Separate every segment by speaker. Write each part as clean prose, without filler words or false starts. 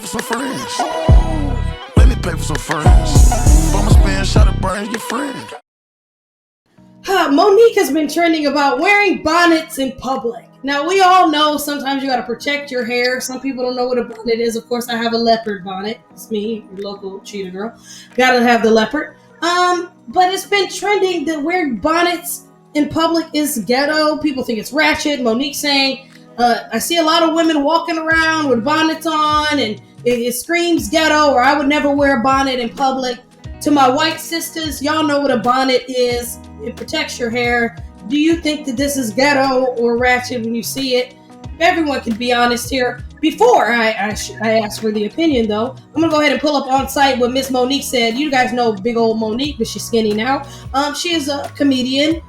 Speaker 1: for some friends. Let me pay for some friends. I'ma spend shot of burn your friend.
Speaker 2: Monique has been trending about wearing bonnets in public. Now, we all know sometimes you got to protect your hair. Some people don't know what a bonnet is. Of course, I have a leopard bonnet. It's me, your local cheetah girl. Gotta have the leopard. But it's been trending that wearing bonnets in public is ghetto. People think it's ratchet. Monique saying, I see a lot of women walking around with bonnets on, and it screams ghetto, or I would never wear a bonnet in public. To my white sisters, y'all know what a bonnet is. It protects your hair. Do you think that this is ghetto or ratchet when you see it? Everyone can be honest here. Before I ask for the opinion, though, I'm going to go ahead and pull up on site what Miss Monique said. You guys know big old Monique, but she's skinny now. She is a comedian.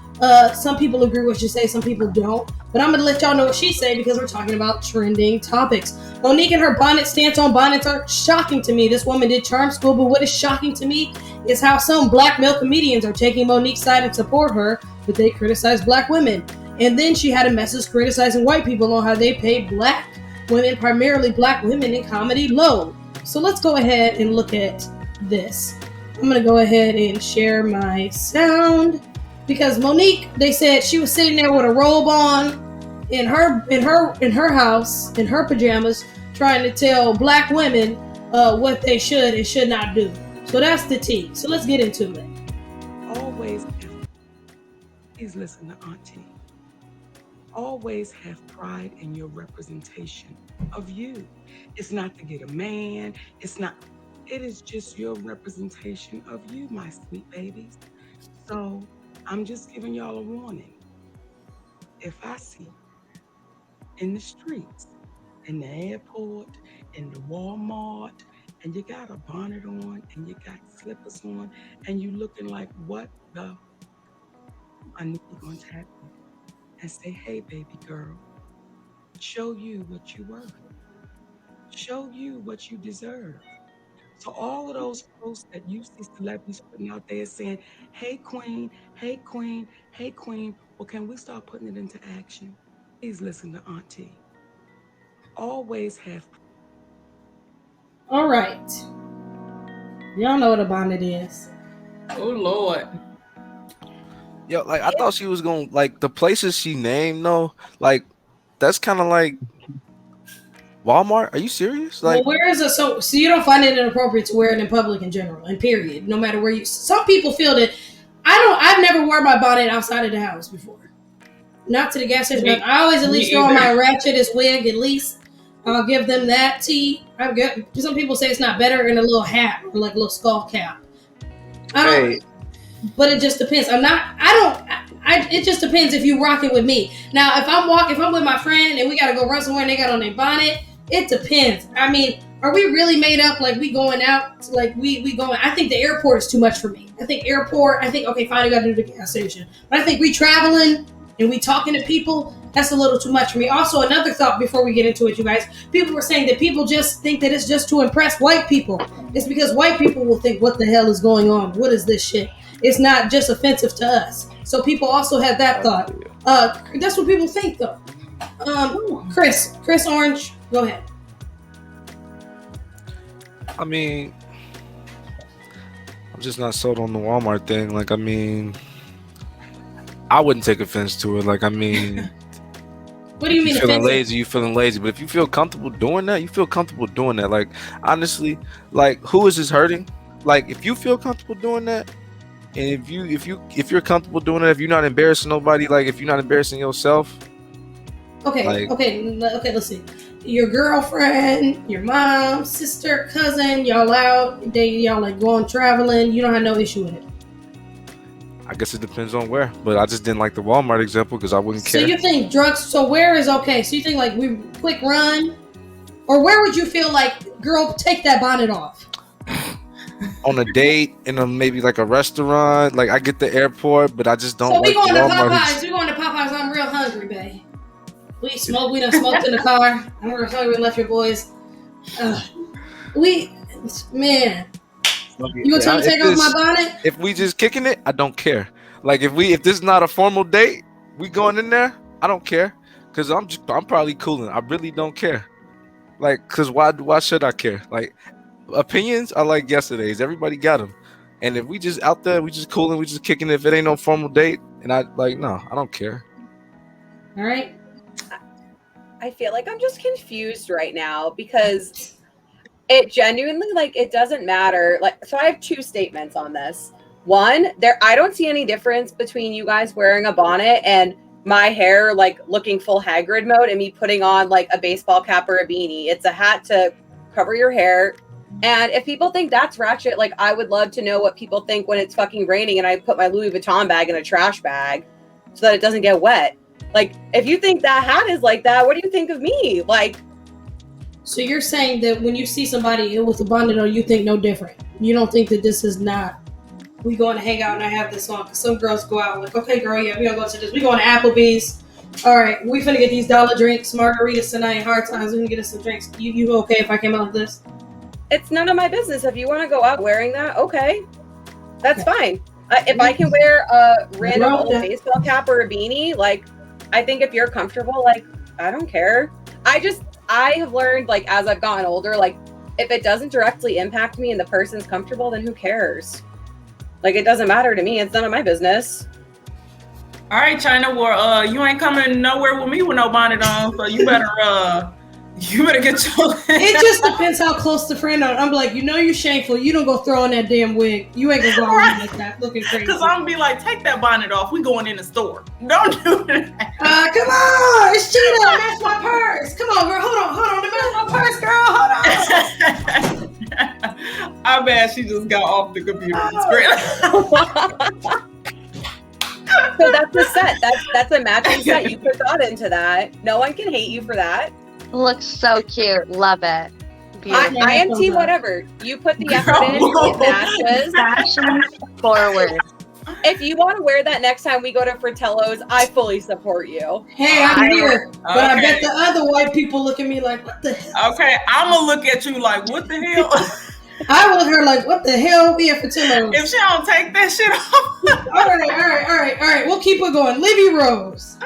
Speaker 2: Some people agree with what she say, some people don't. But I'm going to let y'all know what she say because we're talking about trending topics. Monique and her bonnet stance on bonnets are shocking to me. This woman did charm school, but what is shocking to me is how some black male comedians are taking Monique's side and support her, but they criticize black women. And then she had a message criticizing white people on how they pay black women, primarily black women in comedy, low. So let's go ahead and look at this. I'm going to go ahead and share my sound. Because Monique, they said she was sitting there with a robe on in her house, in her pajamas, trying to tell black women what they should and should not do. So that's the tea. So let's get into it.
Speaker 3: Always, please listen to Auntie. Always have pride in your representation of you. It's not to get a man. It is just your representation of you, my sweet babies. So I'm just giving y'all a warning. If I see in the streets, in the airport, in the Walmart, and you got a bonnet on, and you got slippers on, and you looking like, what the? I need you going to tap you and say, hey, baby girl, show you what you worth. Show you what you deserve. So all of those posts that you see celebrities putting out there saying, hey, queen, hey, queen, hey, queen, well, can we start putting it into action? Please listen to Auntie. Always have.
Speaker 2: All right. Y'all know what a bonnet is.
Speaker 4: Oh, Lord.
Speaker 5: Yo, like, I thought she was going, like, the places she named, though, like, that's kind of like Walmart. Are you serious? Like,
Speaker 2: well, where is it? So you don't find it inappropriate to wear it in public in general, and period, no matter where you. Some people feel that I've never worn my bonnet outside of the house before. Not to the gas station. I always at least throw on my ratchetest wig. At least I'll give them that tea. Some people say it's not better in a little hat or like a little skull cap.
Speaker 5: hey,
Speaker 2: But it just depends. It just depends if you rocking with me. Now, if I'm with my friend and we gotta go run somewhere and they got on their bonnet, it depends. I mean, are we really made up like we going out? Like we going? I think the airport is too much for me. Okay, fine, you gotta do the gas station. But I think we traveling and we talking to people, that's a little too much for me. Also, another thought before we get into it, you guys. People were saying that people just think that it's just to impress white people. It's because white people will think, what the hell is going on? What is this shit? It's not just offensive to us. So people also have that thought. That's what people think, though. Chris Orange, go ahead.
Speaker 5: I mean, I'm just not sold on the Walmart thing. Like, I mean, I wouldn't take offense to it. Like, I mean,
Speaker 2: what do you mean?
Speaker 5: You feeling lazy. But if you feel comfortable doing that, you feel comfortable doing that. Like, honestly, like, who is this hurting? Like, if you feel comfortable doing that, and if you're comfortable doing it, if you're not embarrassing nobody, like if you're not embarrassing yourself.
Speaker 2: Okay, let's see. Your girlfriend, your mom, sister, cousin, y'all out, y'all like going traveling, you don't have no issue with it.
Speaker 5: I guess it depends on where, but I just didn't like the Walmart example because I wouldn't care.
Speaker 2: So you think drugs, so where is okay? So you think like we quick run? Or where would you feel like, girl, take that bonnet off?
Speaker 5: On a date in maybe like a restaurant, like I get the airport, but I just don't.
Speaker 2: So we
Speaker 5: like
Speaker 2: going to
Speaker 5: Walmart.
Speaker 2: Popeyes. We going to Popeyes. I'm real hungry, babe. We done smoked in the car. I'm real hungry. We left your boys. Man. You gonna tell me to take off my bonnet?
Speaker 5: If we just kicking it, I don't care. Like if this is not a formal date, we going in there, I don't care, cause I'm probably cooling. I really don't care. Like, cause why should I care? Like, opinions are like yesterday's. Everybody got them. And if we just out there, we just cooling, we just kicking it. If it ain't no formal date, and I like, no, I don't care.
Speaker 2: All right.
Speaker 4: I feel like I'm just confused right now because it genuinely, like, it doesn't matter. Like, so I have two statements on this. One, I don't see any difference between you guys wearing a bonnet and my hair, like, looking full Hagrid mode and me putting on, like, a baseball cap or a beanie. It's a hat to cover your hair. And if people think that's ratchet, like, I would love to know what people think when it's fucking raining and I put my Louis Vuitton bag in a trash bag so that it doesn't get wet. Like, if you think that hat is like that, what do you think of me? Like,
Speaker 2: so you're saying that when you see somebody with a bonnet on, you think no different. You don't think that this is not, we going to hang out and I have this on. Because some girls go out like, okay, girl, yeah, we going to go to this. We going to Applebee's. All right, we finna get these dollar drinks, margaritas tonight, hard times. We can get us some drinks. You okay if I came out with this?
Speaker 4: It's none of my business. If you want to go out wearing that, okay. That's fine. If I can wear a random old baseball cap or a beanie, like, I think if you're comfortable, like, I don't care. I have learned, like, as I've gotten older, like, if it doesn't directly impact me and the person's comfortable, then who cares? Like, it doesn't matter to me. It's none of my business.
Speaker 6: All right, China. Well, you ain't coming nowhere with me with no bonnet on, so you better get your.
Speaker 2: It just depends how close the friend are. I'm like, you know, you're shameful. You don't go throw on that damn wig. You ain't gonna go around like that, looking crazy.
Speaker 6: Because I'm gonna be like, take that bonnet off. We going in the store. Don't do that.
Speaker 2: Come on, it's Cheetah. Match my purse. Come on, girl. Hold on. To match my purse, girl. Hold on.
Speaker 6: I bet she just got off the computer screen.
Speaker 4: So that's a set. That's a matching set. You put thought into that. No one can hate you for that.
Speaker 7: Looks so cute. Love it.
Speaker 4: I am team whatever. You put the effort in, it matches.
Speaker 7: Fashion forward.
Speaker 4: If you want to wear that next time we go to Fratello's, I fully support you.
Speaker 2: Hey, I'm here. But I bet the other white people look at me like, what the hell?
Speaker 6: Okay, I'm going to look at you like, what the hell?
Speaker 2: I look at her like, what the hell? We at Fratello's.
Speaker 6: If she don't take that shit off.
Speaker 2: All right. We'll keep it going. Livy Rose.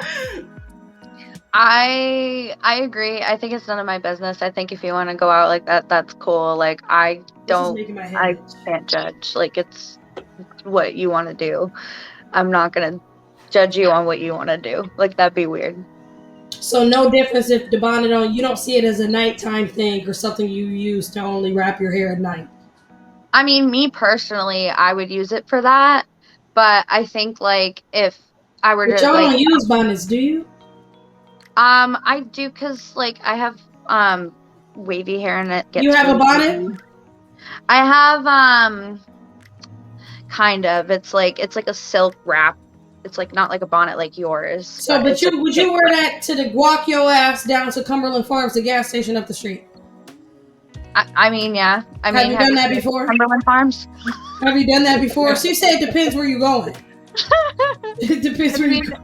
Speaker 7: I agree. I think it's none of my business. I think if you want to go out like that, that's cool. Like, I can't judge. Like, it's what you want to do. I'm not going to judge you on what you want to do. Like, that'd be weird.
Speaker 2: So no difference if the bonnet on, you don't see it as a nighttime thing or something you use to only wrap your hair at night.
Speaker 7: I mean, me personally, I would use it for that. But I think, like, if I were
Speaker 2: but y'all don't use bonnets, do you?
Speaker 7: I do, because, like, I have wavy hair and it gets.
Speaker 2: You have a bonnet?
Speaker 7: I have kind of. It's like a silk wrap. It's like not like a bonnet like yours.
Speaker 2: So, but would you wear that to walk your ass down to Cumberland Farms, the gas station up the street?
Speaker 7: I mean, yeah.
Speaker 2: Have you done that before?
Speaker 7: Cumberland Farms.
Speaker 2: Have you done that before? So you say it depends where you're going. It depends where you go.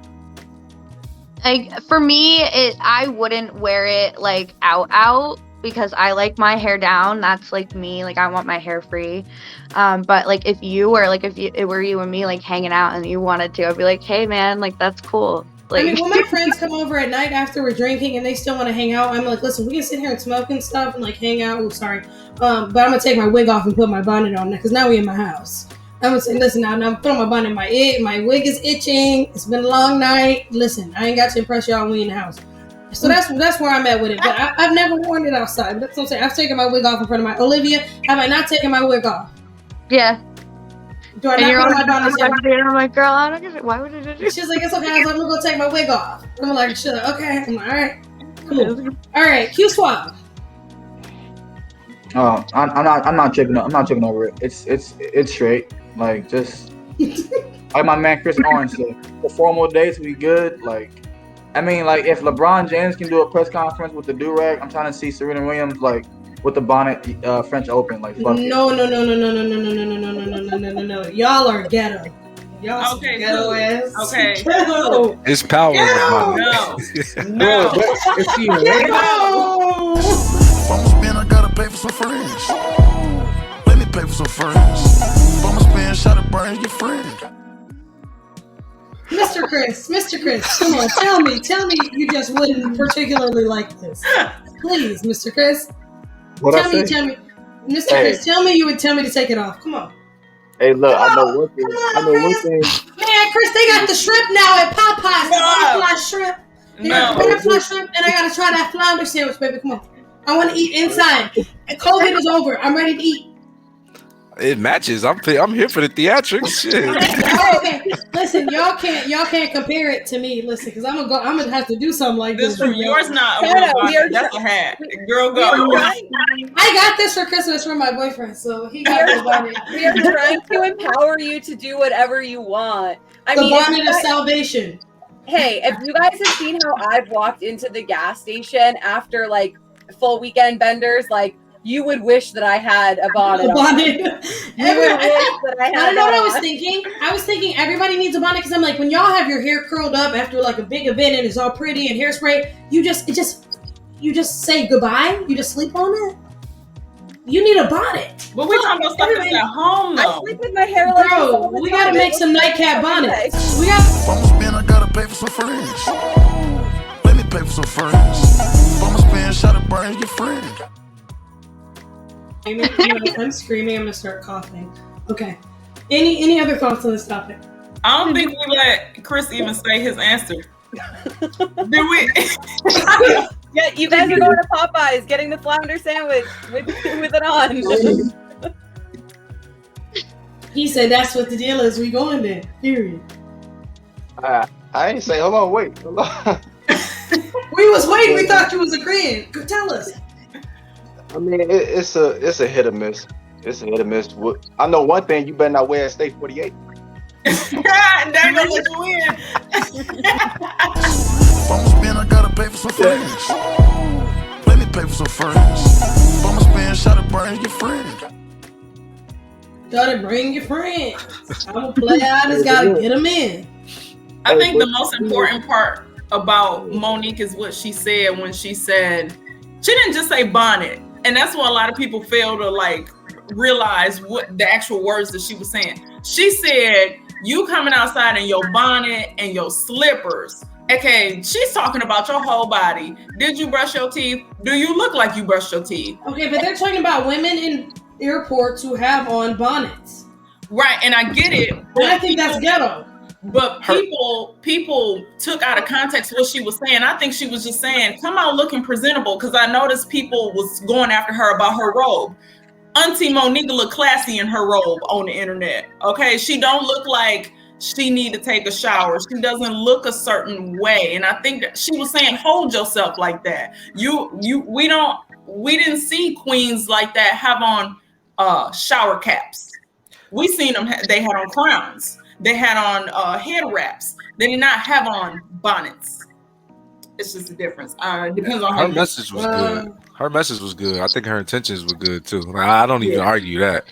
Speaker 7: Like, for me, I wouldn't wear it like out because I like my hair down. That's like me. Like, I want my hair free. But like, if it were you and me like hanging out and you wanted to, I'd be like, hey man, like, that's cool. Like,
Speaker 2: I mean, when my friends come over at night after we're drinking and they still want to hang out, I'm like, listen, we can sit here and smoke and stuff and like hang out. Oh, sorry. But I'm gonna take my wig off and put my bonnet on because now we in my house. I'm gonna say, listen, now I'm putting my bonnet in my wig is itching. It's been a long night. Listen, I ain't got to impress y'all. We in the house. So that's where I'm at with it. But I've never worn it outside. But that's what I'm saying. I've taken my wig off in front of my Olivia. Have I not taken my wig off?
Speaker 7: Yeah.
Speaker 2: Do I not put my bonnet in?
Speaker 7: I'm like, girl, I don't get it. Why would you do this?
Speaker 2: She's like, it's okay. I was like, I'm gonna go take my wig off. I'm like, shit. Okay. I'm like, all right. Cool. All right. Q Swab.
Speaker 8: I'm not tripping over it. It's straight. Like, just like my man Chris Orange said, for formal dates we good. Like, I mean, like, if LeBron James can do a press conference with the do-rag, I'm trying to see Serena Williams like with the bonnet, French Open. Like, fuck
Speaker 2: no. Y'all are ghetto. Y'all
Speaker 6: okay,
Speaker 2: ghetto ass.
Speaker 6: Okay.
Speaker 2: Ghetto.
Speaker 5: It's power.
Speaker 6: No.
Speaker 8: It's
Speaker 2: Ghetto.
Speaker 1: If I'ma spend, I gotta pay for some friends. Let me pay for some friends. If I'ma spend, shot to burn your friend.
Speaker 2: Mr. Chris, come on, tell me you just wouldn't particularly like this. Please, Mr. Chris.
Speaker 8: What
Speaker 2: Tell
Speaker 8: I
Speaker 2: me,
Speaker 8: say?
Speaker 2: Mr.
Speaker 8: Hey.
Speaker 2: Chris, tell me you would tell me to take it off. Come on.
Speaker 8: Hey, look, I know
Speaker 2: Come
Speaker 8: one thing.
Speaker 2: on,
Speaker 8: I know one
Speaker 2: Chris.
Speaker 8: thing.
Speaker 2: Man, Chris, they got the shrimp now at Popeyes. The butterfly shrimp. They got the butterfly shrimp, and I gotta try that flounder sandwich, baby. Come on. I want to eat inside. COVID is over. I'm ready to eat.
Speaker 5: It matches. I'm here for the theatrics. Shit.
Speaker 2: Okay, listen, y'all can't compare it to me. Listen, because I'm gonna have to do something like this.
Speaker 6: This from yours not a
Speaker 4: No,
Speaker 6: real
Speaker 4: no,
Speaker 6: bonnet.
Speaker 4: we are
Speaker 6: That's a hat. Girl,
Speaker 4: We are
Speaker 6: go.
Speaker 4: trying-
Speaker 2: I got this for Christmas from my boyfriend, so he got the bonnet.
Speaker 4: we are trying to empower you to do whatever you want. I
Speaker 2: The
Speaker 4: mean, if
Speaker 2: bonnet
Speaker 4: you
Speaker 2: of
Speaker 4: guys-
Speaker 2: salvation.
Speaker 4: hey, if you guys have seen how I've walked into the gas station after like full weekend benders, like you would wish that I had a bonnet.
Speaker 2: A
Speaker 4: on.
Speaker 2: bonnet.
Speaker 4: You would wish that I
Speaker 2: I
Speaker 4: had
Speaker 2: don't know what I
Speaker 4: that
Speaker 2: was
Speaker 4: on.
Speaker 2: thinking. I was thinking everybody needs a bonnet because I'm like, when y'all have your hair curled up after like a big event and it's all pretty and hairspray, you just say goodbye. You just sleep on it. You need a bonnet.
Speaker 6: But we talking about stuff that's at home
Speaker 4: I
Speaker 6: though.
Speaker 4: sleep with my hair like this all
Speaker 2: Bro,
Speaker 4: the
Speaker 2: we
Speaker 4: time.
Speaker 2: gotta make some nightcap bonnets. We got.
Speaker 1: If I'ma spend, I gotta pay for some friends. Let me pay for some friends. If I'ma spend, shot of brains, your friend.
Speaker 2: I'm screaming. I'm gonna start coughing. Okay. Any other thoughts on this topic?
Speaker 6: I don't think we let Chris even say his answer. Did we?
Speaker 4: Yeah, you guys are going to Popeyes, getting the flounder sandwich with it on.
Speaker 2: He said that's what the deal is. We going there. Period.
Speaker 9: I ain't say. Hold on, wait. Hold on.
Speaker 2: We was waiting. We thought you was agreeing. Go tell us.
Speaker 9: I mean, it's a hit or miss. It's a hit or miss. I know one thing. You better not wear a State 48.
Speaker 6: They ain't gonna let you in.
Speaker 1: If I'ma spend, I gotta pay for some friends. Let me pay for some friends. If I'ma spend, shot of brains, your friend.
Speaker 2: Gotta bring your friends. I'm a player. I just gotta get them in.
Speaker 6: I think the most important part about Monique is what she said when she said, she didn't just say bonnet. And that's what a lot of people fail to like realize what the actual words that she was saying. She said, you coming outside in your bonnet and your slippers. Okay, she's talking about your whole body. Did you brush your teeth? Do you look like you brushed your teeth?
Speaker 2: Okay, but they're talking about women in airports who have on bonnets.
Speaker 6: Right, and I get it.
Speaker 2: And I think that's ghetto.
Speaker 6: But people took out of context what she was saying. I think she was just saying, come out looking presentable, because I noticed people was going after her about her robe. Auntie Monique look classy in her robe on the internet. Okay, she don't look like she need to take a shower. She doesn't look a certain way, and I think that she was saying, hold yourself like that. We didn't see queens like that have on shower caps. We seen them. They had on crowns. They had on head wraps. They did not have on bonnets. It's just a difference. It depends on
Speaker 5: Her message was good. Her message was good. I think her intentions were good too. Like, I don't even argue that.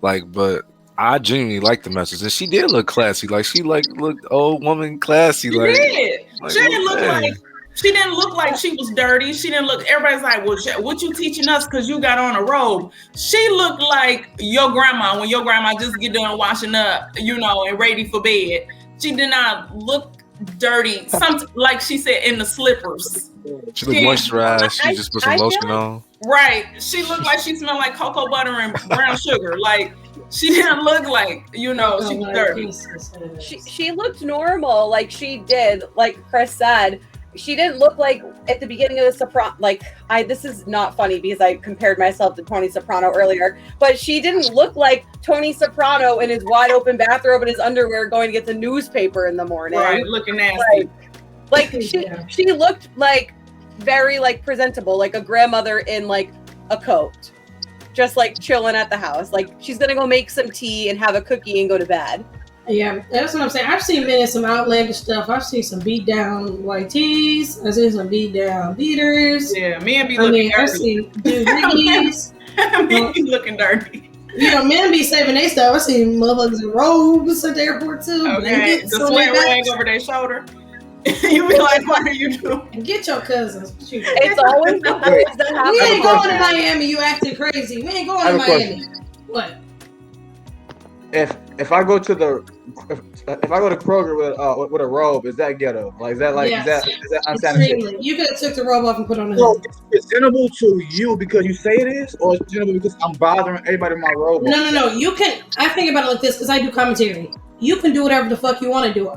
Speaker 5: Like, but I genuinely like the message, and she did look classy. Like she looked old woman classy.
Speaker 6: She
Speaker 5: like
Speaker 6: did.
Speaker 5: Like,
Speaker 6: She didn't look
Speaker 5: man.
Speaker 6: like she didn't look like she was dirty. She didn't look. Everybody's like, "Well, what you teaching us? Because you got on a robe." She looked like your grandma when your grandma just get done washing up, and ready for bed. She did not look dirty. Like she said, in the slippers.
Speaker 5: She looked moisturized. She just put some lotion on.
Speaker 6: Right. She looked like she smelled like cocoa butter and brown sugar. Like she didn't look like, she was dirty.
Speaker 4: She looked normal, like she did, like Chris said. She didn't look like at the beginning of the Soprano. This is not funny because I compared myself to Tony Soprano earlier, but she didn't look like Tony Soprano in his wide open bathrobe and his underwear going to get the newspaper in the morning.
Speaker 6: Right, looking nasty.
Speaker 4: She looked like very presentable, like a grandmother in like a coat, just like chilling at the house. Like she's gonna go make some tea and have a cookie and go to bed.
Speaker 2: Yeah, that's what I'm saying. I've seen men in some outlandish stuff. I've seen some beat down white tees. I've seen some beat down beaters.
Speaker 6: Yeah, men be looking dirty.
Speaker 2: I've seen wrigglies.
Speaker 6: Men be looking dirty.
Speaker 2: Men be saving their stuff. I've seen motherfuckers in robes at the airport too.
Speaker 6: Okay, the sweat rag over their shoulder. You be like, what are you doing?
Speaker 2: Get your cousins.
Speaker 4: It's always the boys that have.
Speaker 2: We ain't going to Miami. You acting crazy. We ain't going to Miami. What?
Speaker 8: If I go to the if I go to Kroger with a robe, is that ghetto? Like, is that
Speaker 2: Yes.
Speaker 8: is that unsanitary?
Speaker 2: Extremely. You could have took the robe off and put on the
Speaker 8: So
Speaker 2: hood.
Speaker 8: it's presentable to you because you say it is, or it's presentable because I'm bothering everybody in my robe?
Speaker 2: No. You can. I think about it like this because I do commentary. You can do whatever the fuck you want to do.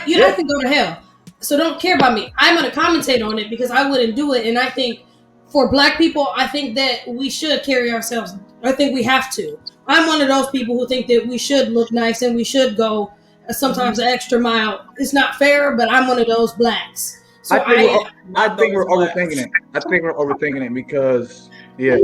Speaker 2: You don't can go to hell. So don't care about me. I'm gonna commentate on it because I wouldn't do it, and I think for Black people, I think that we should carry ourselves. I think we have to. I'm one of those people who think that we should look nice and we should go sometimes an extra mile. It's not fair, but I'm one of those Blacks. So
Speaker 8: I think we're overthinking it. I think we're overthinking it because
Speaker 5: I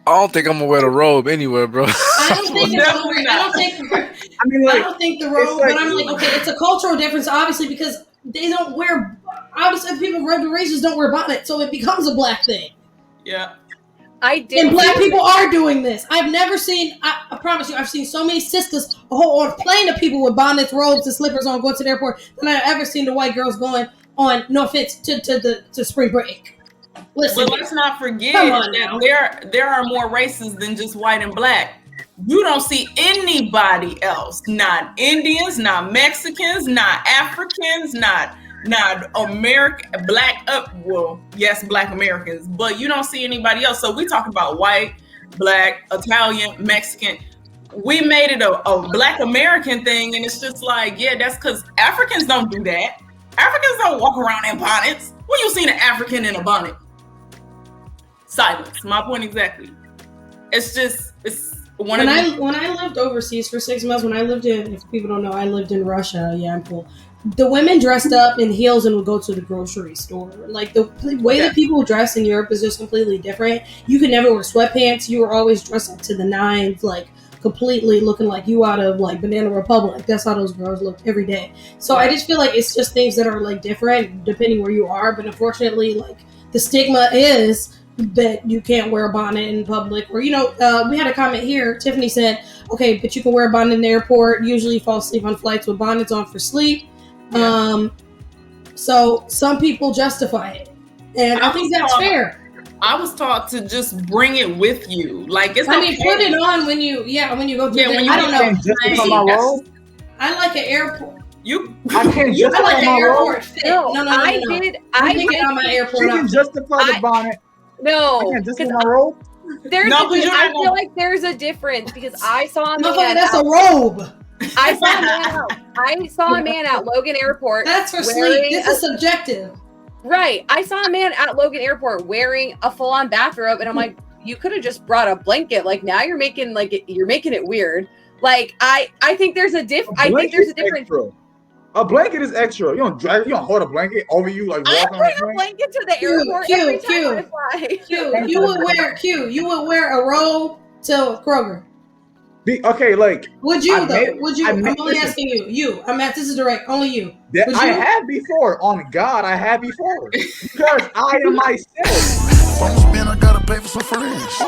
Speaker 5: don't think I'm gonna wear the robe anywhere, bro.
Speaker 2: I don't think it's over. I don't think the robe, but I'm like, okay, it's a cultural difference, obviously, because they don't wear. Obviously, people of other races don't wear bonnets, so it becomes a Black thing.
Speaker 6: Yeah.
Speaker 2: And Black people are doing this. I've never seen. I promise you, I've seen so many sisters on a plane of people with bonnets, robes, and slippers on going to the airport than I've ever seen the white girls going on. No offense to spring break. Listen,
Speaker 6: but let's not forget that there are more races than just white and Black. You don't see anybody else. Not Indians, not Mexicans, not Africans, not American Black yes, Black Americans, but you don't see anybody else. So we talk about white, Black, Italian, Mexican. We made it a Black American thing, and it's just like, yeah, that's because Africans don't do that. Africans don't walk around in bonnets. When you seen an African in a bonnet? Silence. My point exactly. It's one
Speaker 2: when I lived overseas for 6 months, when I lived in, if people don't know, I lived in Russia. Yeah, I'm cool. The women dressed up in heels and would go to the grocery store. Like the way that people dress in Europe is just completely different. You could never wear sweatpants. You were always dressed up to the nines, like completely looking like you out of like Banana Republic. That's how those girls look every day. So I just feel like it's just things that are like different depending where you are. But unfortunately, like the stigma is that you can't wear a bonnet in public, or we had a comment here. Tiffany said, okay, but you can wear a bonnet in the airport. Usually you fall asleep on flights with bonnets on for sleep. So some people justify it, and I think that's fair.
Speaker 6: I was taught to just bring it with you. Like it's
Speaker 2: put it on when you go through I don't know. I like an airport.
Speaker 8: I can't justify my airport
Speaker 2: fit. No. I did on my airport.
Speaker 8: You can justify the bonnet.
Speaker 4: No,
Speaker 8: I can't justify my robe.
Speaker 4: I feel like there's a difference because I saw a man.
Speaker 2: That's a robe.
Speaker 4: I saw a man at Logan Airport.
Speaker 2: That's for sleep. This is subjective.
Speaker 4: Right. I saw a man at Logan Airport wearing a full-on bathrobe, and I'm like, you could have just brought a blanket. Like now you're making it weird. Like I think there's a difference.
Speaker 8: Extra. A blanket is extra. You don't hold a blanket over you like walking on
Speaker 4: a blanket to the airport every time I fly.
Speaker 2: You would wear a robe to Kroger.
Speaker 8: Okay, like
Speaker 2: would you though? Would you? I'm only asking you. This is direct. Only you.
Speaker 8: I have before. On God, I have before. Because I am myself.
Speaker 1: If I'ma spend, I gotta pay for some friends.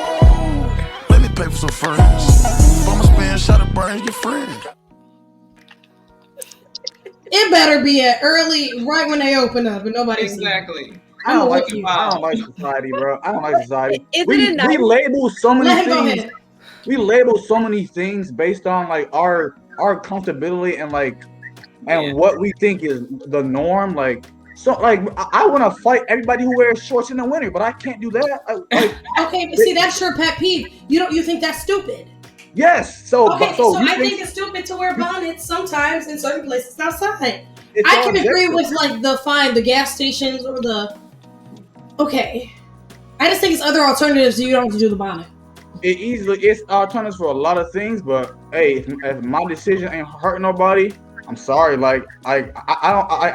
Speaker 1: Let me pay for some friends. If I'ma spend, shot of brains, your friend.
Speaker 2: It better be right when they open up and nobody's
Speaker 6: exactly.
Speaker 8: I don't like society, bro. I don't like society. We label so many things. We label so many things based on like our comfortability and what we think is the norm. Like I want to fight everybody who wears shorts in the winter, but I can't do that.
Speaker 2: Okay, but see, that's your pet peeve. You think that's stupid?
Speaker 8: Yes. So
Speaker 2: I think it's stupid to wear bonnets sometimes in certain places outside. I can agree with like the gas stations or the. Okay, I just think it's other alternatives. So you don't have to do the bonnet.
Speaker 8: It's alternatives for a lot of things, but hey, if my decision ain't hurting nobody, I'm sorry. Like I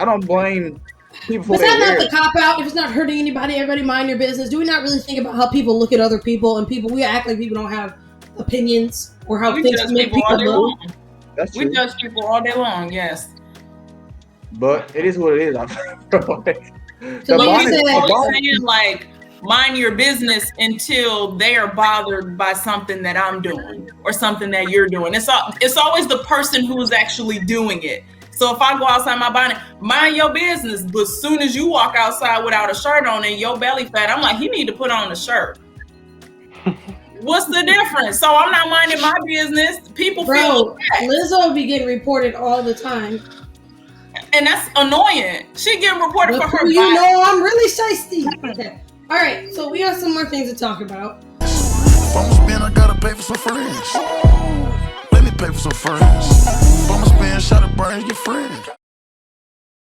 Speaker 8: don't blame people for
Speaker 2: that. Is that not the cop out? If it's not hurting anybody, everybody mind your business. Do we not really think about how people look at other people and we act like people don't have opinions or how things make people look?
Speaker 8: That's true.
Speaker 6: We judge people all day long. Yes,
Speaker 8: but it is what it is.
Speaker 6: Saying like mind your business until they are bothered by something that I'm doing or something that you're doing. It's always the person who's actually doing it. So if I go outside my bonnet, mind your business. But as soon as you walk outside without a shirt on and your belly fat, I'm like, he need to put on a shirt. What's the difference? So I'm not minding my business. People feel
Speaker 2: Bro,
Speaker 6: attacked.
Speaker 2: Lizzo be getting reported all the time.
Speaker 6: And that's annoying. She getting reported
Speaker 2: But
Speaker 6: for her
Speaker 2: you
Speaker 6: body.
Speaker 2: know I'm really shiesty. Okay. All right, so we got some more things to talk about.
Speaker 1: If I'ma spend, I gotta pay for some friends. Let me pay for some friends. If I'ma spend, shot of brains, your friend.